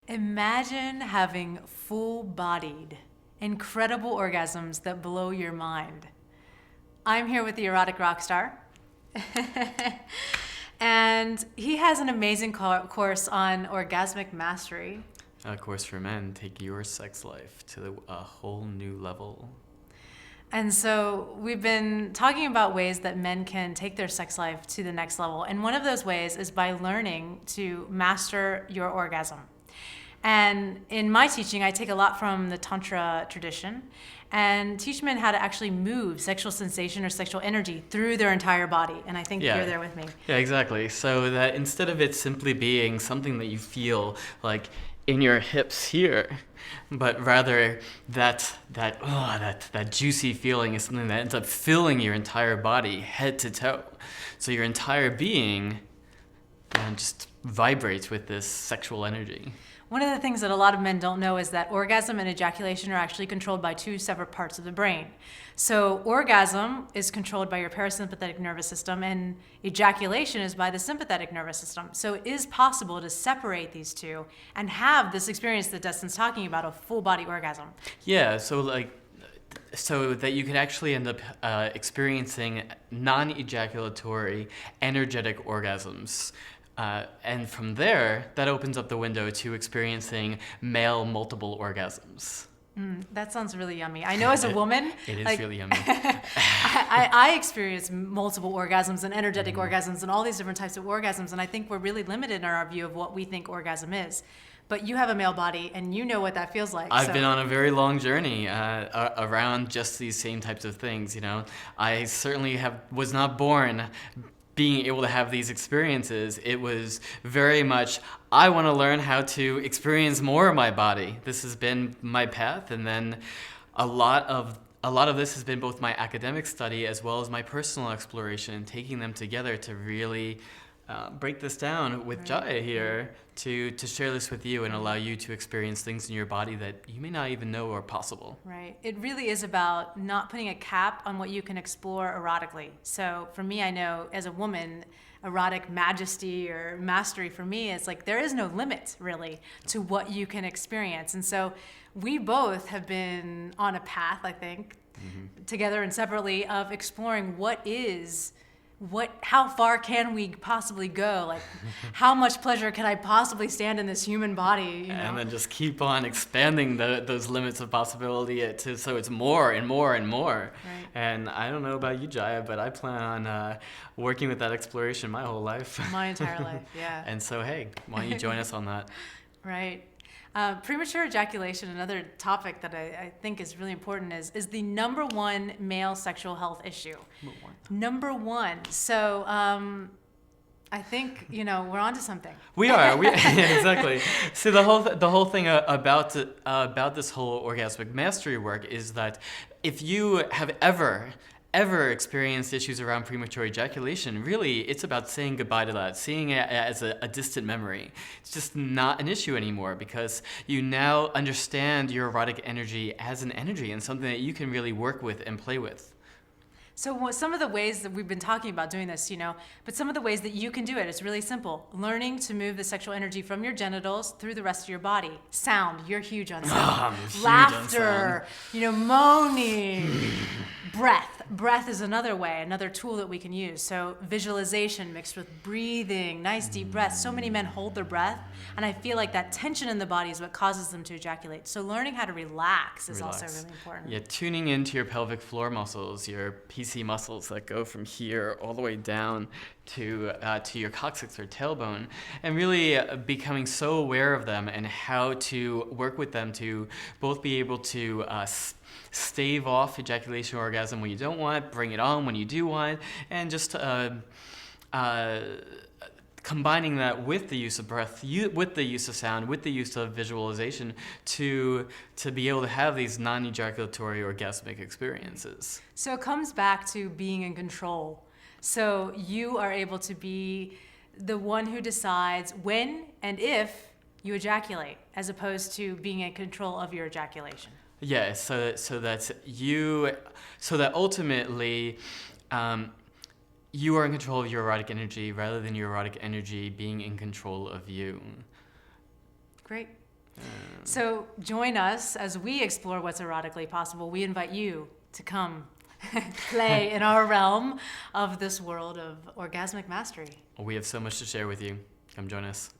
Imagine having full-bodied, incredible orgasms that blow your mind. I'm here with the erotic rock star. And he has an amazing course on orgasmic mastery. A course for men, take your sex life to a whole new level. And so we've been talking about ways that men can take their sex life to the next level. And one of those ways is by learning to master your orgasm. And in my teaching, I take a lot from the Tantra tradition and teach men how to actually move sexual sensation or sexual energy through their entire body. And I think you're there with me. Yeah, exactly. So that instead of it simply being something that you feel like in your hips here, but rather that juicy feeling is something that ends up filling your entire body, head to toe. So your entire being just vibrates with this sexual energy. One of the things that a lot of men don't know is that orgasm and ejaculation are actually controlled by two separate parts of the brain. So orgasm is controlled by your parasympathetic nervous system and ejaculation is by the sympathetic nervous system. So it is possible to separate these two and have this experience that Dustin's talking about, a full body orgasm. Yeah, so that you can actually end up experiencing non-ejaculatory energetic orgasms. And from there, that opens up the window to experiencing male multiple orgasms. That sounds really yummy. I know as a woman... It is really yummy. I experience multiple orgasms and energetic orgasms and all these different types of orgasms, and I think we're really limited in our view of what we think orgasm is. But you have a male body, and you know what that feels like. I've been on a very long journey around just these same types of things, you know. I certainly was not born being able to have these experiences. It was very much, I want to learn how to experience more of my body. This has been my path, and then a lot of this has been both my academic study as well as my personal exploration, taking them together to really break this down with Jaiya here to share this with you and allow you to experience things in your body that you may not even know are possible. Right. It really is about not putting a cap on what you can explore erotically. So for me, I know as a woman, erotic majesty or mastery for me is like there is no limit really to what you can experience. And so we both have been on a path, I think, together and separately of exploring how far can we possibly go? Like, how much pleasure can I possibly stand in this human body? You know? And then just keep on expanding those limits of possibility so it's more and more and more. Right. And I don't know about you, Jaiya, but I plan on working with that exploration my whole life. My entire life, yeah. And so, hey, why don't you join us on that? Right. Premature ejaculation, another topic that I think is really important, is the number one male sexual health issue. Number one. So I think, we're onto something. We are. Yeah, exactly. So the whole thing about this whole orgasmic mastery work is that if you have ever experienced issues around premature ejaculation, really it's about saying goodbye to that, seeing it as a distant memory. It's just not an issue anymore because you now understand your erotic energy as an energy and something that you can really work with and play with. So some of the ways that we've been talking about doing this, but some of the ways that you can do it is really simple. Learning to move the sexual energy from your genitals through the rest of your body. Sound, you're huge on sound. Laughter, moaning. Breath is another way, another tool that we can use. So visualization mixed with breathing, nice deep breaths. So many men hold their breath, and I feel like that tension in the body is what causes them to ejaculate. So learning how to relax is also really important. Yeah, tuning into your pelvic floor muscles, your PC muscles that go from here all the way down to your coccyx or tailbone, and really becoming so aware of them and how to work with them to both be able to stave off ejaculation or orgasm when you don't want it, bring it on when you do want it, and just combining that with the use of breath, with the use of sound, with the use of visualization to be able to have these non-ejaculatory orgasmic experiences. So it comes back to being in control. So you are able to be the one who decides when and if you ejaculate, as opposed to being in control of your ejaculation. Yeah, so that ultimately you are in control of your erotic energy rather than your erotic energy being in control of you. Great. So join us as we explore what's erotically possible. We invite you to come play in our realm of this world of orgasmic mastery. We have so much to share with you. Come join us.